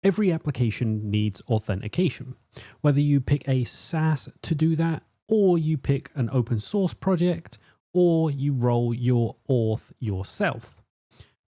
every application needs authentication. Whether you pick a SaaS to do that, or you pick an open source project, or you roll your auth yourself.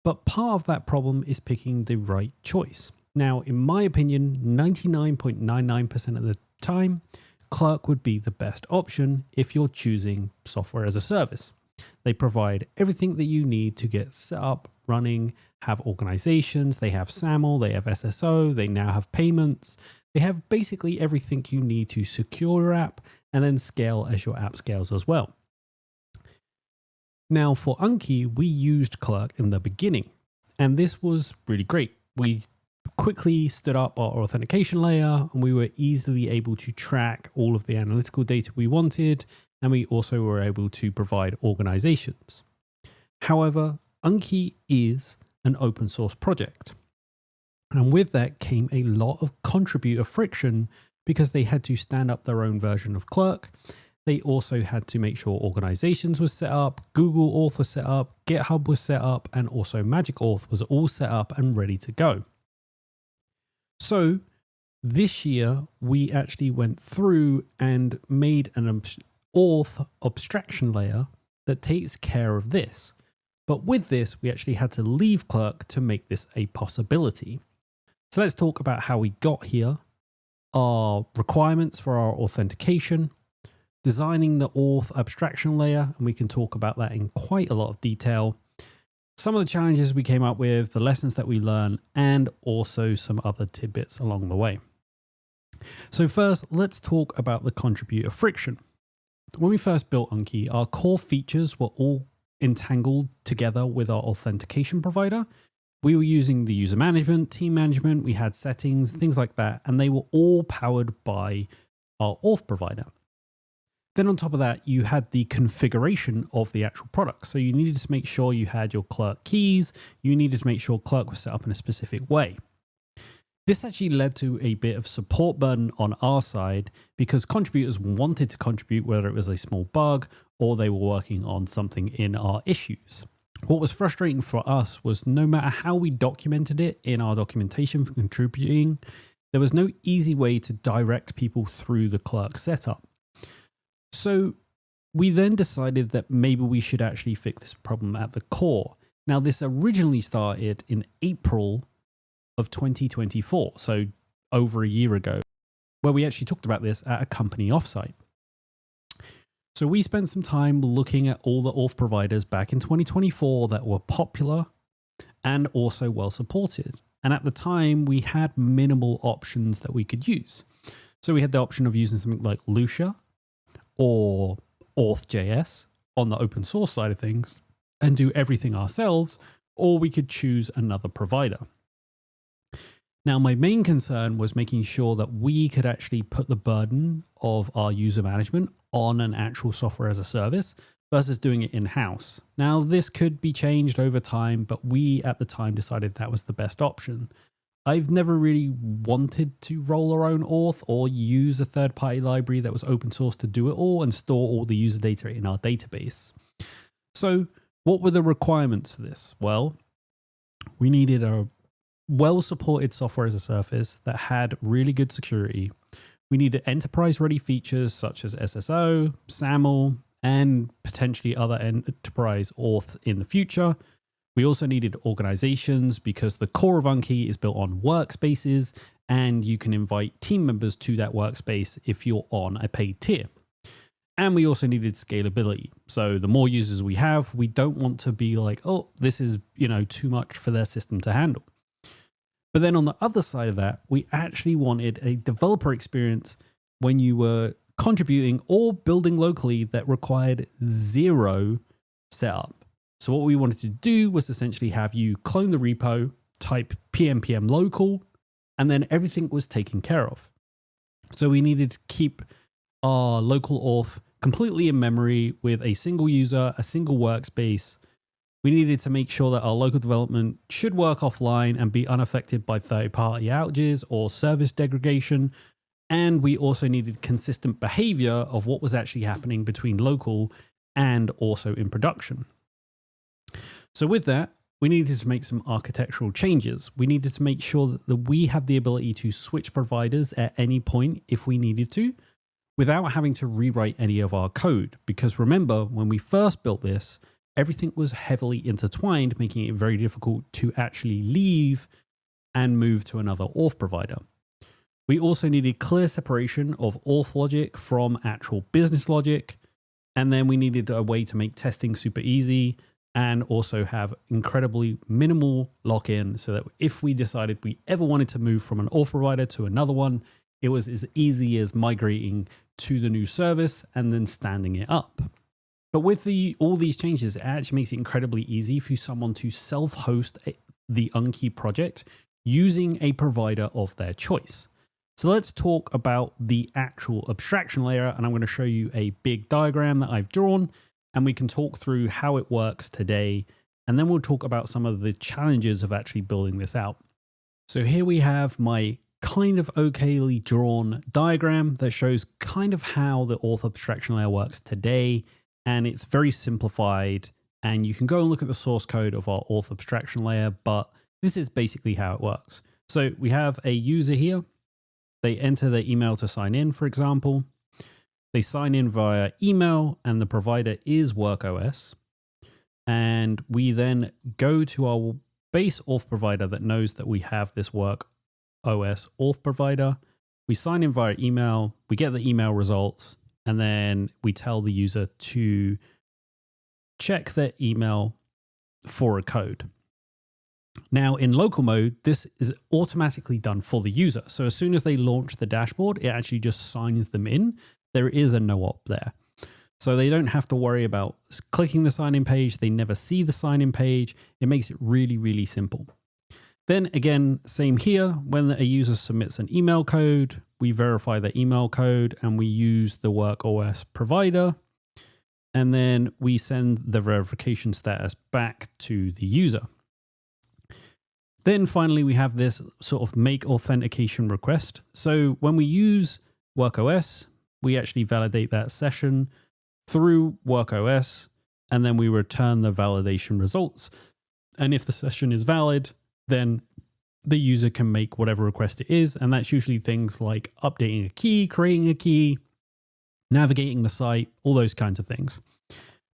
But part of that problem is picking the right choice. Now, in my opinion, 99.99% of the time, Clerk would be the best option if you're choosing software as a service. They provide everything that you need to get set up, running, have organizations, they have SAML, they have SSO, they now have payments. They have basically everything you need to secure your app and then scale as your app scales as well. Now for Unkey, we used Clerk in the beginning, and this was really great. We quickly stood up our authentication layer and we were easily able to track all of the analytical data we wanted, and we also were able to provide organizations. However, Unkey is an open source project, and with that came a lot of contributor friction because they had to stand up their own version of Clerk. They also had to make sure organizations were set up, Google Auth was set up, GitHub was set up, and also Magic Auth was all set up and ready to go. So this year, we actually went through and made an auth abstraction layer that takes care of this. But with this, we actually had to leave Clerk to make this a possibility. So let's talk about how we got here, our requirements for our authentication, designing the auth abstraction layer, and we can talk about that in quite a lot of detail. Some of the challenges we came up with, the lessons that we learned, and also some other tidbits along the way. So first, let's talk about the contributor friction. When we first built Unkey, our core features were all entangled together with our authentication provider. We were using the user management, team management, we had settings, things like that, and they were all powered by our auth provider. Then on top of that, you had the configuration of the actual product. So you needed to make sure you had your Clerk keys. You needed to make sure Clerk was set up in a specific way. This actually led to a bit of support burden on our side because contributors wanted to contribute, whether it was a small bug or they were working on something in our issues. What was frustrating for us was no matter how we documented it in our documentation for contributing, there was no easy way to direct people through the Clerk setup. So we then decided that maybe we should actually fix this problem at the core. Now, this originally started in April of 2024, so over a year ago, where we actually talked about this at a company offsite. So we spent some time looking at all the auth providers back in 2024 that were popular and also well supported. And at the time, we had minimal options that we could use. So we had the option of using something like Lucia or auth.js on the open source side of things and do everything ourselves, or we could choose another provider. Now, my main concern was making sure that we could actually put the burden of our user management on an actual software as a service versus doing it in-house. Now, this could be changed over time, but we at the time decided that was the best option. I've never really wanted to roll our own auth or use a third-party library that was open source to do it all and store all the user data in our database. So what were the requirements for this? Well, we needed a well-supported software as a service that had really good security. We needed enterprise-ready features such as SSO, SAML, and potentially other enterprise auth in the future. We also needed organizations because the core of Unkey is built on workspaces, and you can invite team members to that workspace if you're on a paid tier. And we also needed scalability. So the more users we have, we don't want to be like, oh, this is, too much for their system to handle. But then on the other side of that, we actually wanted a developer experience when you were contributing or building locally that required zero setup. So what we wanted to do was essentially have you clone the repo, type pnpm local, and then everything was taken care of. So we needed to keep our local auth completely in memory with a single user, a single workspace. We needed to make sure that our local development should work offline and be unaffected by third-party outages or service degradation. And we also needed consistent behavior of what was actually happening between local and also in production. So with that, we needed to make some architectural changes. We needed to make sure that we have the ability to switch providers at any point if we needed to, without having to rewrite any of our code. Because remember, when we first built this, everything was heavily intertwined, making it very difficult to actually leave and move to another auth provider. We also needed clear separation of auth logic from actual business logic. And then we needed a way to make testing super easy and also have incredibly minimal lock-in so that if we decided we ever wanted to move from an auth provider to another one, it was as easy as migrating to the new service and then standing it up. But with all these changes, it actually makes it incredibly easy for someone to self-host the Unkey project using a provider of their choice. So let's talk about the actual abstraction layer, and I'm going to show you a big diagram that I've drawn, and we can talk through how it works today, and then we'll talk about some of the challenges of actually building this out. So here we have my kind of okayly drawn diagram that shows kind of how the auth abstraction layer works today, and it's very simplified, and you can go and look at the source code of our auth abstraction layer, but this is basically how it works. So we have a user here. They enter their email to sign in, for example. They sign in via email, and the provider is WorkOS. And we then go to our base auth provider that knows that we have this WorkOS auth provider. We sign in via email, we get the email results, and then we tell the user to check their email for a code. Now in local mode, this is automatically done for the user. So as soon as they launch the dashboard, it actually just signs them in. There is a no-op there. So they don't have to worry about clicking the sign-in page. They never see the sign-in page. It makes it really, really simple. Then again, same here. When a user submits an email code, we verify the email code and we use the WorkOS provider. And then we send the verification status back to the user. Then finally, we have this sort of make authentication request. So when we use WorkOS, we actually validate that session through WorkOS, and then we return the validation results. And if the session is valid, then the user can make whatever request it is. And that's usually things like updating a key, creating a key, navigating the site, all those kinds of things.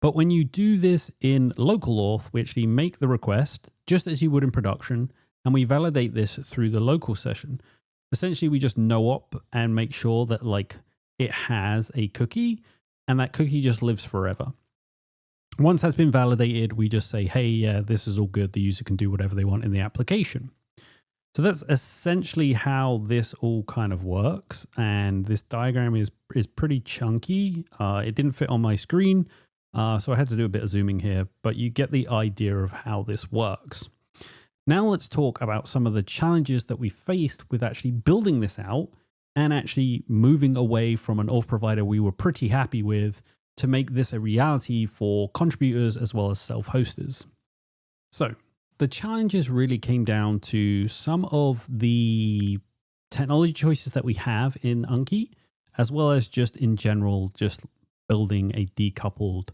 But when you do this in local auth, we actually make the request just as you would in production, and we validate this through the local session. Essentially, we just no-op and make sure that like it has a cookie, and that cookie just lives forever. Once that's been validated, we just say, hey, yeah, this is all good. The user can do whatever they want in the application. So that's essentially how this all kind of works. And this diagram is pretty chunky. It didn't fit on my screen, so I had to do a bit of zooming here, but you get the idea of how this works. Now let's talk about some of the challenges that we faced with actually building this out and actually moving away from an auth provider we were pretty happy with to make this a reality for contributors as well as self-hosters. So the challenges really came down to some of the technology choices that we have in Unkey, as well as just in general, just building a decoupled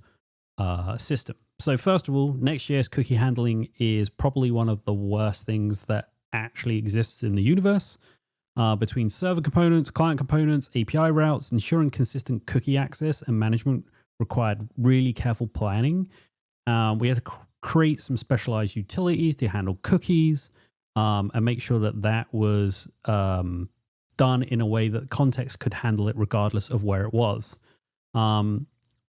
system. So first of all, Next.js cookie handling is probably one of the worst things that actually exists in the universe. Between server components, client components, API routes, ensuring consistent cookie access and management required really careful planning. We had to create some specialized utilities to handle cookies and make sure that that was done in a way that context could handle it regardless of where it was.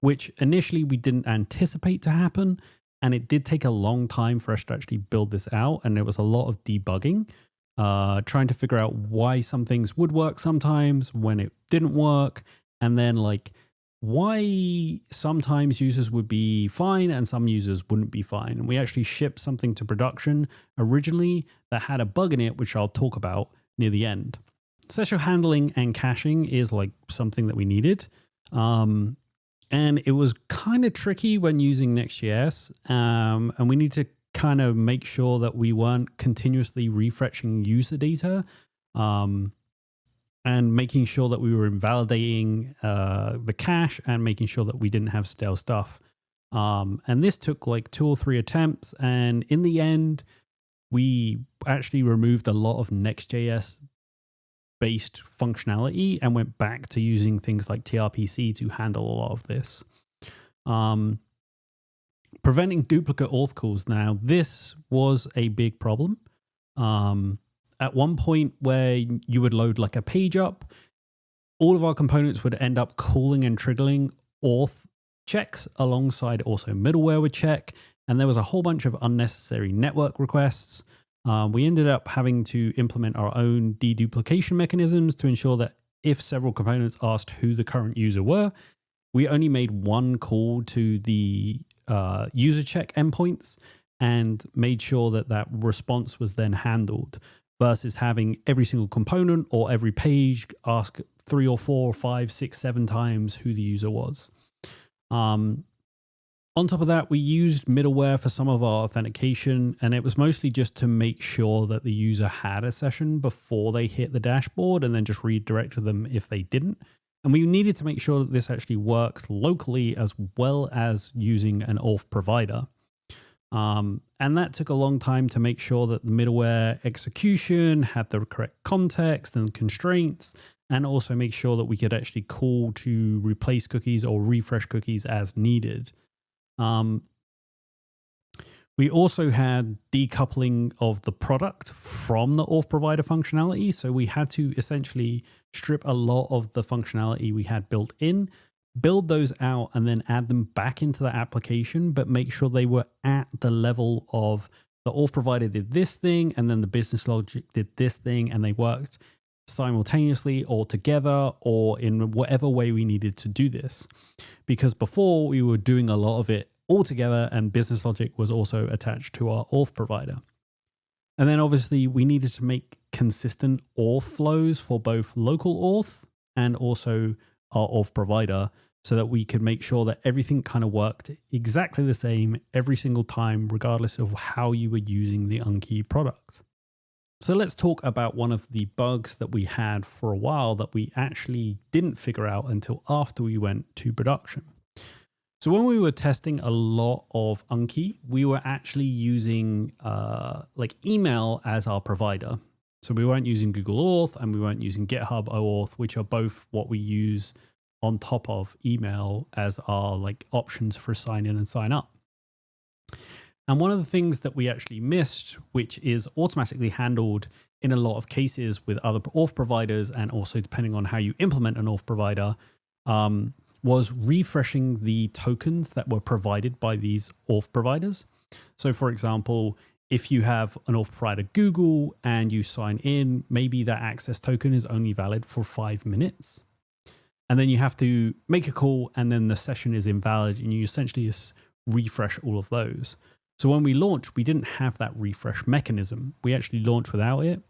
Which initially we didn't anticipate to happen. And it did take a long time for us to actually build this out. And there was a lot of debugging, trying to figure out why some things would work sometimes when it didn't work. And then like why sometimes users would be fine and some users wouldn't be fine. And we actually shipped something to production originally that had a bug in it, which I'll talk about near the end. Session handling and caching is like something that we needed. And it was kind of tricky when using Next.js. And we need to kind of make sure that we weren't continuously refreshing user data and making sure that we were invalidating the cache and making sure that we didn't have stale stuff And this took like 2 or 3 attempts. And in the end, we actually removed a lot of Next.js based functionality and went back to using things like TRPC to handle a lot of this. Preventing duplicate auth calls. Now, this was a big problem. At one point where you would load like a page up, all of our components would end up calling and triggering auth checks alongside also middleware would check. And there was a whole bunch of unnecessary network requests. We ended up having to implement our own deduplication mechanisms to ensure that if several components asked who the current user were, we only made one call to the user check endpoints and made sure that that response was then handled, versus having every single component or every page ask 3 or 4 or 5, 6, 7 times who the user was. On top of that, we used middleware for some of our authentication, and it was mostly just to make sure that the user had a session before they hit the dashboard and then just redirected them if they didn't. And we needed to make sure that this actually worked locally as well as using an auth provider. And that took a long time to make sure that the middleware execution had the correct context and constraints, and also make sure that we could actually call to replace cookies or refresh cookies as needed. We also had decoupling of the product from the auth provider functionality. So we had to essentially strip a lot of the functionality we had built in, build those out, and then add them back into the application, but make sure they were at the level of the auth provider did this thing, and then the business logic did this thing, and they worked simultaneously or together or in whatever way we needed to do this. Because before we were doing a lot of it all together and business logic was also attached to our auth provider. And then obviously we needed to make consistent auth flows for both local auth and also our auth provider so that we could make sure that everything kind of worked exactly the same every single time, regardless of how you were using the Unkey product. So let's talk about one of the bugs that we had for a while that we actually didn't figure out until after we went to production. So when we were testing a lot of Unkey, we were actually using like email as our provider. So we weren't using Google Auth and we weren't using GitHub OAuth, which are both what we use on top of email as our like options for sign in and sign up. And one of the things that we actually missed, which is automatically handled in a lot of cases with other auth providers, and also depending on how you implement an auth provider, was refreshing the tokens that were provided by these auth providers. So for example, if you have an auth provider Google and you sign in, maybe that access token is only valid for 5 minutes. And then you have to make a call and then the session is invalid and you essentially just refresh all of those. So when we launched, we didn't have that refresh mechanism. We actually launched without it.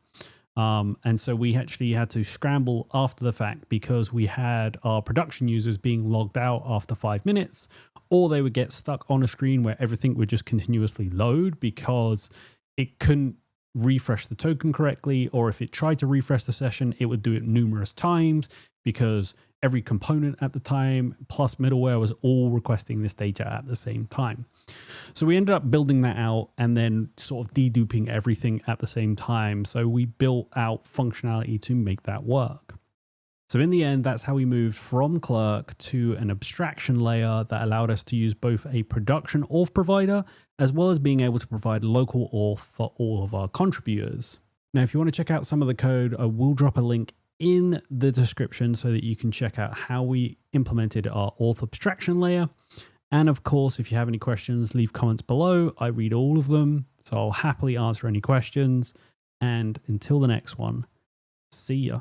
And so we actually had to scramble after the fact because we had our production users being logged out after 5 minutes, or they would get stuck on a screen where everything would just continuously load because it couldn't refresh the token correctly, or if it tried to refresh the session, it would do it numerous times because every component at the time plus middleware was all requesting this data at the same time. So we ended up building that out and then sort of deduping everything at the same time. So we built out functionality to make that work. So in the end, that's how we moved from Clerk to an abstraction layer that allowed us to use both a production auth provider as well as being able to provide local auth for all of our contributors. Now, if you want to check out some of the code, I will drop a link in the description so that you can check out how we implemented our auth abstraction layer. And of course, if you have any questions, leave comments below. I read all of them, so I'll happily answer any questions. And until the next one, see ya.